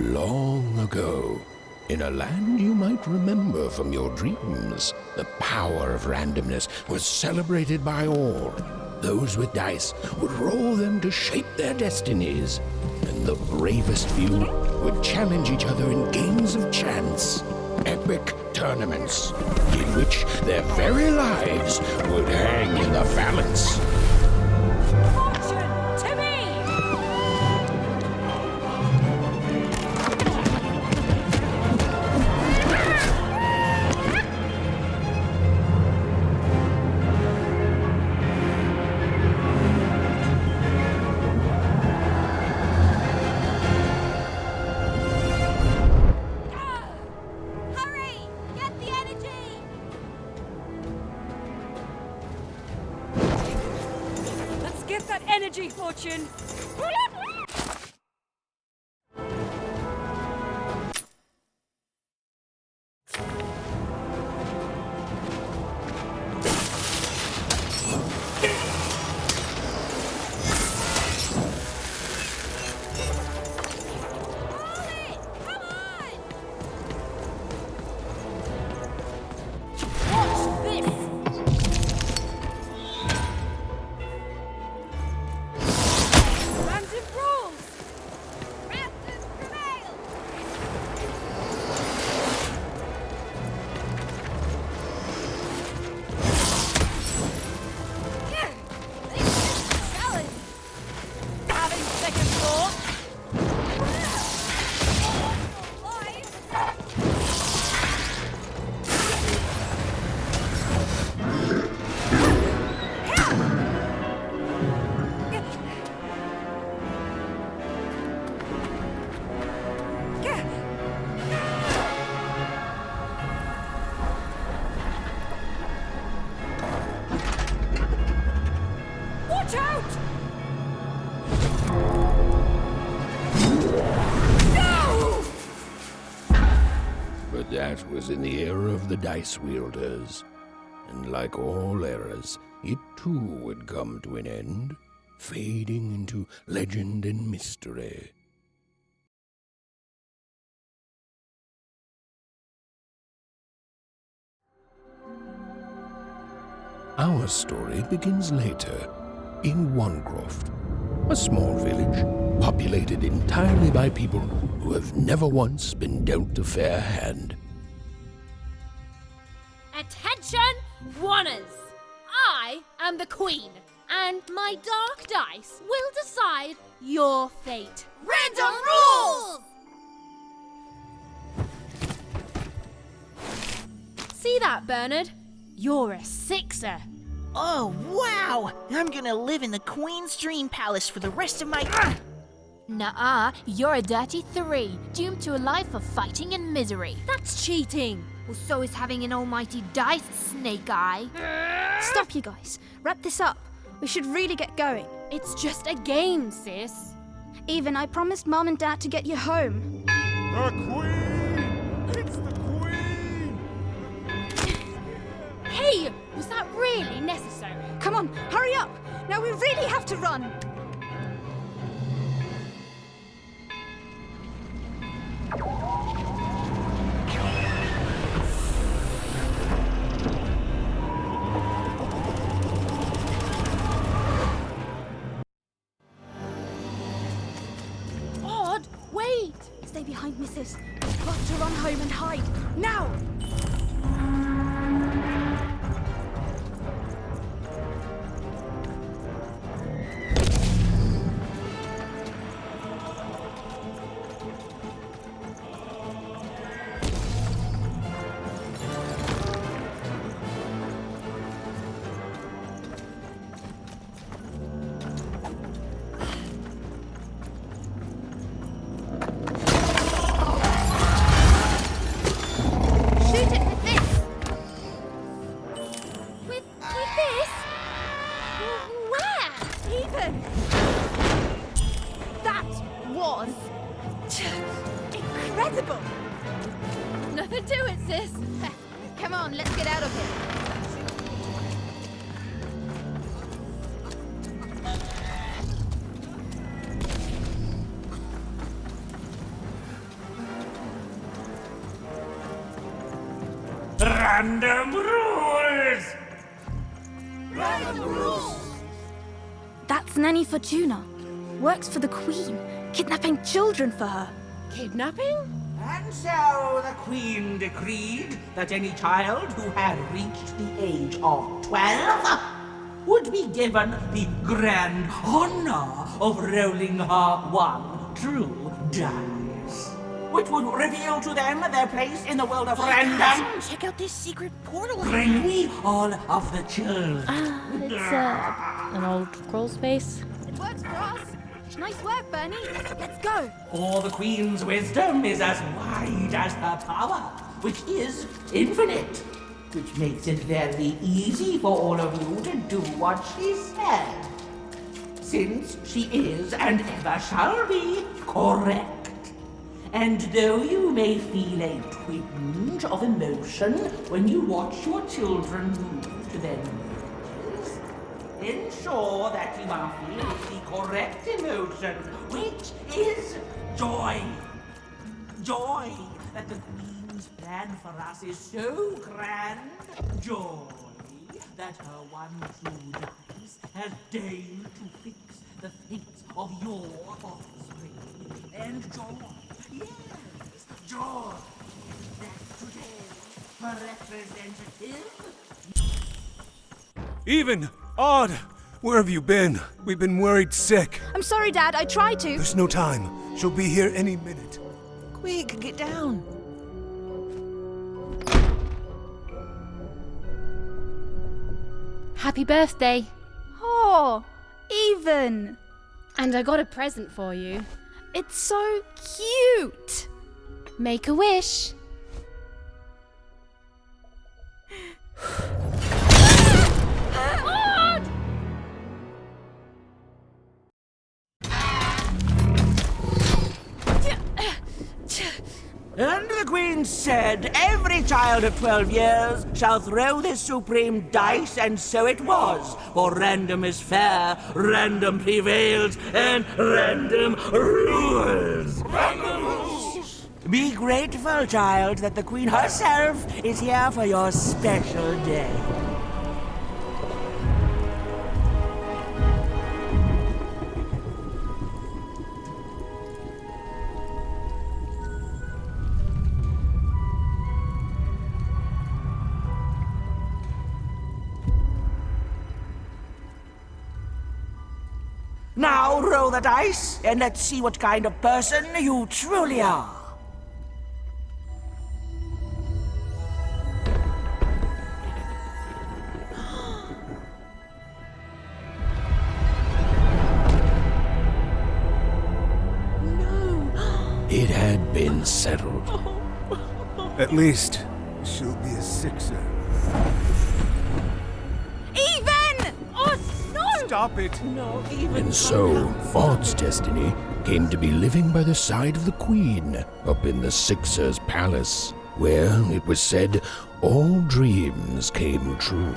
Long ago, in a land you might remember from your dreams, the power of randomness was celebrated by all. Those with dice would roll them to shape their destinies, and the bravest few would challenge each other in games of chance, epic tournaments, in which their very lives would hang in the balance. Fortune to me! Hurry! Get the energy! Let's get that energy, Fortune! Roll it! Come on! Watch this! Random rules! Random prevail! Yeah, this is a challenge! Having second thought? Watch out! No! But that was in the era of the dice wielders, and like all eras, it too would come to an end, fading into legend and mystery. Our story begins later, in Wanecroft, a small village populated entirely by people who have never once been dealt a fair hand. Attention, Wanners! I am the Queen, and my dark dice will decide your fate. Random rules! See that, Bernard? You're a sixer. Oh, wow! I'm gonna live in the Queen's Dream Palace for the rest of my... Nuh-uh, you're a dirty 3, doomed to a life of fighting and misery. That's cheating. Well, so is having an almighty dice, Snake Eye. Stop, you guys. Wrap this up. We should really get going. It's just a game, sis. Even, I promised Mum and Dad to get you home. The Queen! It's the Queen! Hey, was that really necessary? Come on, hurry up! Now we really have to run! Odd, wait! Stay behind, missus. We've got to run home and hide. Now! Shoot it with this! With this? Where? Ethan! That was... incredible! Nothing to it, sis. Come on, let's get out of here. Random rules! That's Nanny Fortuna. Works for the Queen, kidnapping children for her. Kidnapping? And so the Queen decreed that any child who had reached the age of 12 would be given the grand honor of rolling her one true dice, which would reveal to them their place in the world of random. Check out this secret portal. Bring me all of the children. It's an old crawl space. It works for us. Nice work, Bernie. Let's go. For the Queen's wisdom is as wide as her power, which is infinite, which makes it very easy for all of you to do what she said, since she is and ever shall be correct. And though you may feel a twinge of emotion when you watch your children move to their knees, ensure that you are feeling the correct emotion, which is joy. Joy that the Queen's plan for us is so grand. Joy that her one true dice has deigned to fix the fates of your offspring. And joy, yes, joy that today her representative... Even! Odd! Where have you been? We've been worried sick. I'm sorry, Dad. I tried to. There's no time. She'll be here any minute. Quick, get down. Happy birthday. Oh, Even. And I got a present for you. It's so cute. Make a wish. And the Queen said, every child of 12 years shall throw this supreme dice, and so it was. For random is fair, random prevails, and random rules. Random rules! Be grateful, child, that the Queen herself is here for your special day. Now roll the dice, and let's see what kind of person you truly are. It had been settled. At least, she'll be a sixer. Even! Oh, no! Stop it! And so, Odd's destiny came to be living by the side of the Queen up in the Sixer's palace, where, it was said, all dreams came true.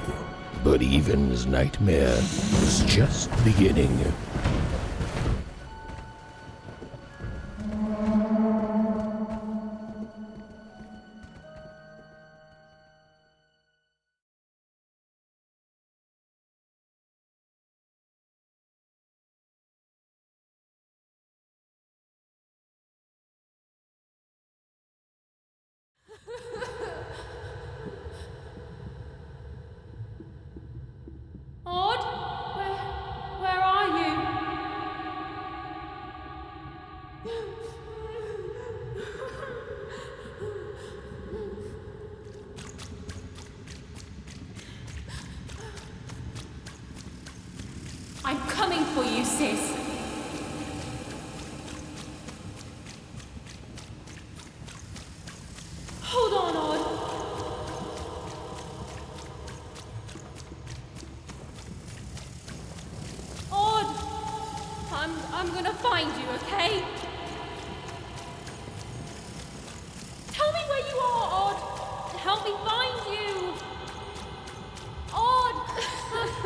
But Even's nightmare was just beginning. Odd? Where are you? I'm coming for you, sis. Hold on, Odd. I'm gonna find you, okay? Tell me where you are, Odd. Help me find you. Odd,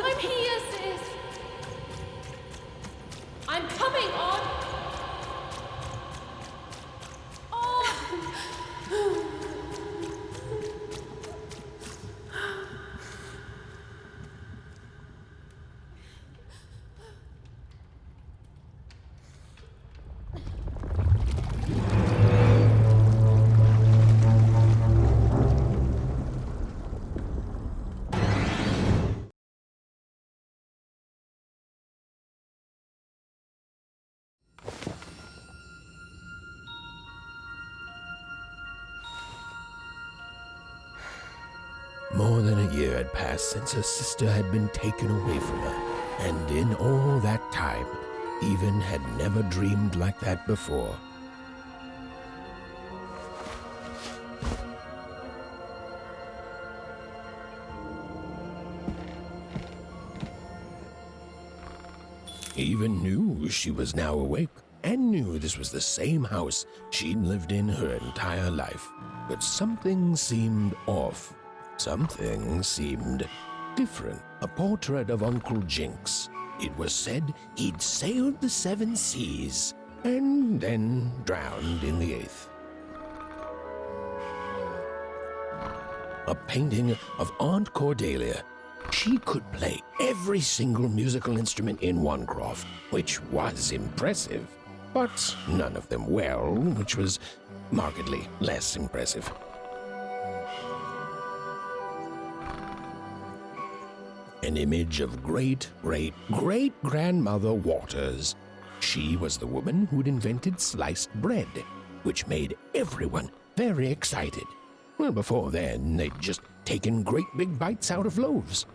I'm here, sis. I'm coming, Odd. Odd. More than a year had passed since her sister had been taken away from her, and in all that time, Even had never dreamed like that before. Even knew she was now awake, and knew this was the same house she'd lived in her entire life. But something seemed off. Something seemed different. A portrait of Uncle Jinx. It was said he'd sailed the 7 seas and then drowned in the 8th. A painting of Aunt Cordelia. She could play every single musical instrument in Onecroft, which was impressive, but none of them well, which was markedly less impressive. An image of great-great-great-grandmother Waters. She was the woman who'd invented sliced bread, which made everyone very excited. Well, before then, they'd just taken great big bites out of loaves.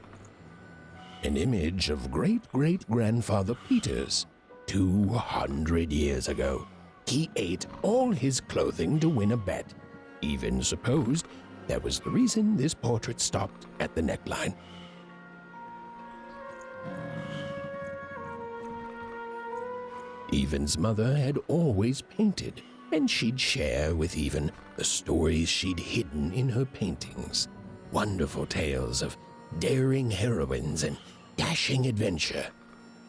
An image of great-great-grandfather Peters. 200 years ago, he ate all his clothing to win a bet. Even supposed that was the reason this portrait stopped at the neckline. Even's mother had always painted, and she'd share with Even the stories she'd hidden in her paintings. Wonderful tales of daring heroines and dashing adventure.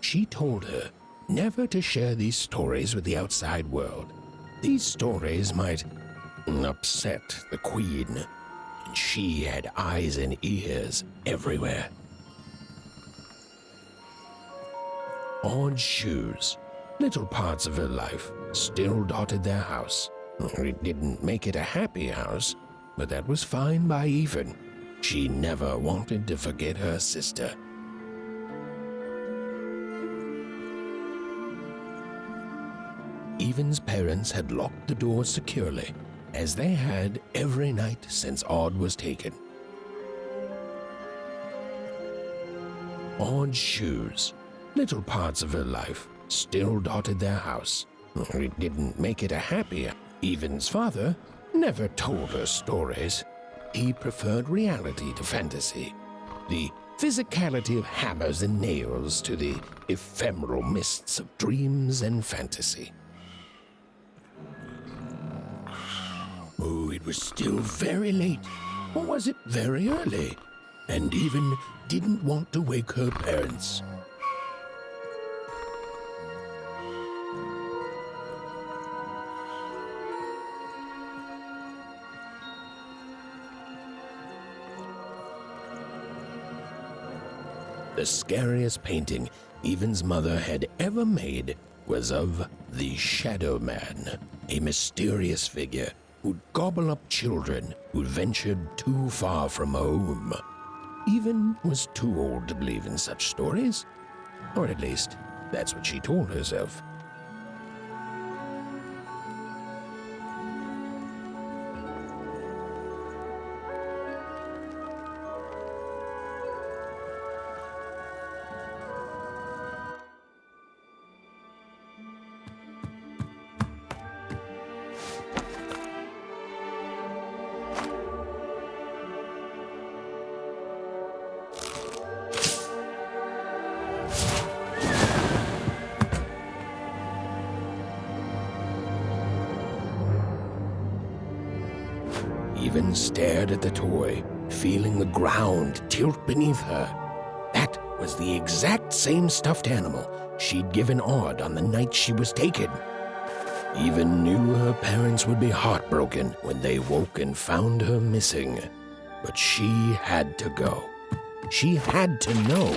She told her never to share these stories with the outside world. These stories might upset the Queen, and she had eyes and ears everywhere. Odd shoes. Little parts of her life still dotted their house. It didn't make it a happy house, but that was fine by Even. She never wanted to forget her sister. Even's parents had locked the doors securely, as they had every night since Odd was taken. Odd shoes. Little parts of her life still dotted their house. It didn't make it a happy. Even's father never told her stories. He preferred reality to fantasy, the physicality of hammers and nails to the ephemeral mists of dreams and fantasy. Oh, it was still very late, or was it very early? And Even didn't want to wake her parents. The scariest painting Even's mother had ever made was of the Shadow Man, a mysterious figure who'd gobble up children who'd ventured too far from home. Even was too old to believe in such stories, or at least that's what she told herself. Even stared at the toy, feeling the ground tilt beneath her. That was the exact same stuffed animal she'd given Odd on the night she was taken. Even knew her parents would be heartbroken when they woke and found her missing. But she had to go. She had to know.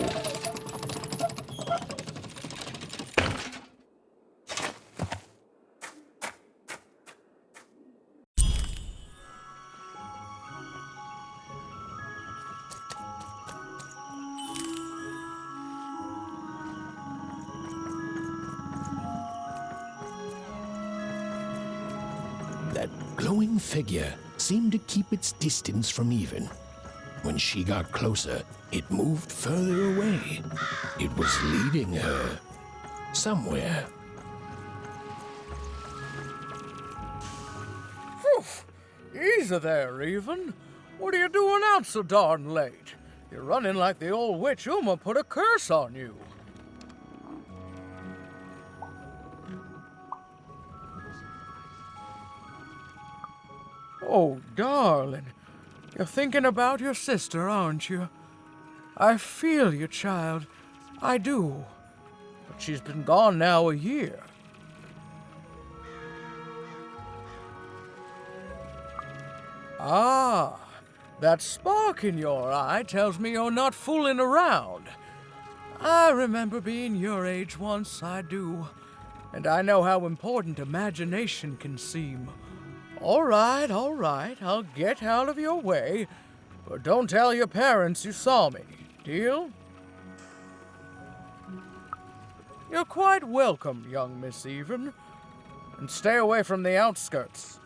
That glowing figure seemed to keep its distance from Even. When she got closer, it moved further away. It was leading her somewhere. Easy there, Raven. What are you doing out so darn late? You're running like the old witch Uma put a curse on you. Oh, darling. You're thinking about your sister, aren't you? I feel you, child. I do. But she's been gone now a year. Ah, that spark in your eye tells me you're not fooling around. I remember being your age once, I do. And I know how important imagination can seem. All right, I'll get out of your way. But don't tell your parents you saw me. Deal? You're quite welcome, young Miss Even. And stay away from the outskirts.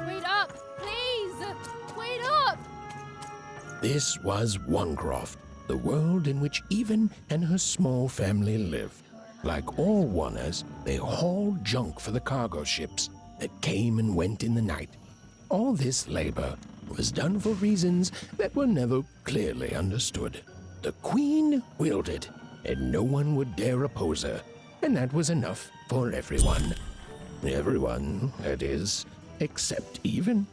Wait up, please! Wait up! This was Onecroft, the world in which Even and her small family lived. Like all Oners, they hauled junk for the cargo ships that came and went in the night. All this labor was done for reasons that were never clearly understood. The Queen willed it, and no one would dare oppose her, and that was enough for everyone. Everyone, that is, except Even.